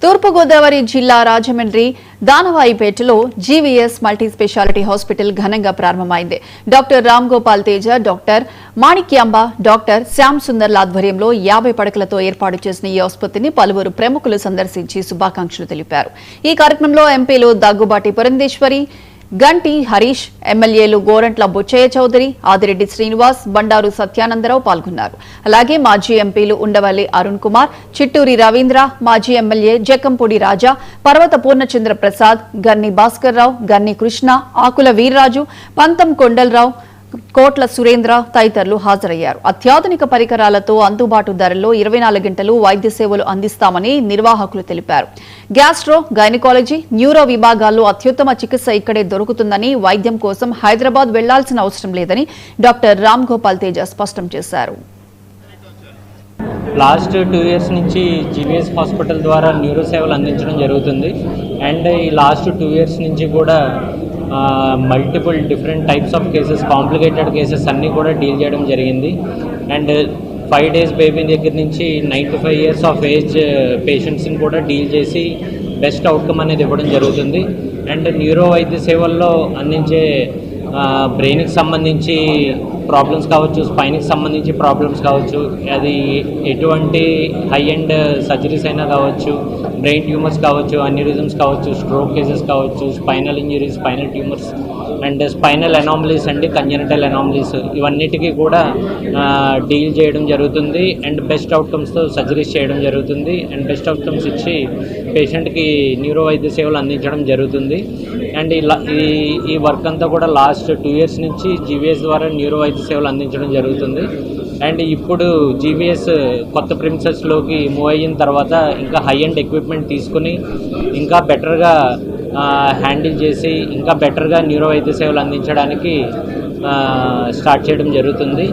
తూర్పుగోదావరి జిల్లా రాజమండ్రి దానవాయిపేటలో GVS multi speciality hospital ఘనంగా ప్రారంభమైంది. Doctor Ram Gopal Teja, doctor Manikyamba, doctor Shyam సుందర్ల ఆధ్వర్యంలో 50 పడకలతో ఏర్పాటు చేసిన ఈ ఆసుపత్రిని పలువురు ప్రముఖులు సందర్శించి శుభాకాంక్షలు తెలిపారు. ఈ కార్యక్రమంలో ఎంపీలు దగ్గుబాటి పురంధేశ్వరి, గంటి హరీష్, ఎమ్మెల్యేలు గోరంట్ల బుచ్చయ్య చౌదరి, ఆదిరెడ్డి శ్రీనివాస్, బండారు సత్యానందరావు పాల్గొన్నారు. అలాగే మాజీ ఎంపీలు ఉండవల్లి అరుణ్ కుమార్, చిట్టూరి రవీంద్ర, మాజీ ఎమ్మెల్యే జక్కంపూడి రాజా, పర్వత పూర్ణచంద్ర ప్రసాద్, గన్ని భాస్కర్ రావు, గన్ని కృష్ణ, ఆకుల వీర్రాజు, పంతం కొండలరావు, కోట్ల సురేంద్ర తదితరులు హాజరయ్యారు. అత్యాధునిక పరికరాలతో అందుబాటు ధరల్లో 24 గంటలు వైద్య సేవలు అందిస్తామని నిర్వాహకులు తెలిపారు. గ్యాస్ట్రో, గైనకాలజీ, న్యూరో విభాగాల్లో అత్యుత్తమ చికిత్స ఇక్కడే దొరుకుతుందని, వైద్యం కోసం హైదరాబాద్ వెళ్లాల్సిన అవసరం లేదని డాక్టర్ రామ్ గోపాల్ తేజ స్పష్టం చేశారు. లాస్ట్ 2 ఇయర్స్ నుంచి జీవీఎస్ హాస్పిటల్ ద్వారా న్యూరో సేవలు అందించడం జరుగుతుంది. అండ్ ఈ లాస్ట్ 2 ఇయర్స్ నుంచి కూడా multiple different types of cases, complicated cases అన్నీ కూడా డీల్ చేయడం జరిగింది. అండ్ 5 days బేబీ దగ్గర నుంచి 9 to 5 years ఆఫ్ ఏజ్ పేషెంట్స్ని కూడా డీల్ చేసి బెస్ట్ అవుట్కమ్ అనేది ఇవ్వడం జరుగుతుంది. అండ్ న్యూరో వైద్య సేవల్లో అందించే బ్రెయిన్కి సంబంధించి ప్రాబ్లమ్స్ కావచ్చు, స్పైన్కి సంబంధించి ప్రాబ్లమ్స్ కావచ్చు, అది ఎటువంటి హై అండ్ సర్జరీస్ అయినా కావచ్చు, బ్రెయిన్ ట్యూమర్స్ కావచ్చు, అన్యూరిజమ్స్ కావచ్చు, స్ట్రోక్ కేసెస్ కావచ్చు, spinal injuries, spinal tumours and spinal anomalies అండి, కంజెనిటల్ అనామలీస్, ఇవన్నిటికీ కూడా డీల్ చేయడం జరుగుతుంది. అండ్ బెస్ట్ అవుట్కమ్స్తో సర్జరీస్ చేయడం జరుగుతుంది. అండ్ బెస్ట్ అవుట్కమ్స్ ఇచ్చి పేషెంట్కి న్యూరో వైద్య సేవలు అందించడం జరుగుతుంది. అండ్ ఈ వర్క్ అంతా కూడా లాస్ట్ 2 years నుంచి జీవీఎస్ ద్వారా న్యూరో వైద్య సేవలు అందించడం జరుగుతుంది. అండ్ ఇప్పుడు జీవీఎస్ కొత్త ప్రిన్సెస్లోకి మూవ్ అయిన తర్వాత ఇంకా హై అండ్ ఎక్విప్మెంట్ తీసుకుని ఇంకా బెటర్గా హ్యాండిల్ చేసి ఇంకా బెటర్గా న్యూరో వైద్య సేవలు అందించడానికి స్టార్ట్ చేయడం జరుగుతుంది.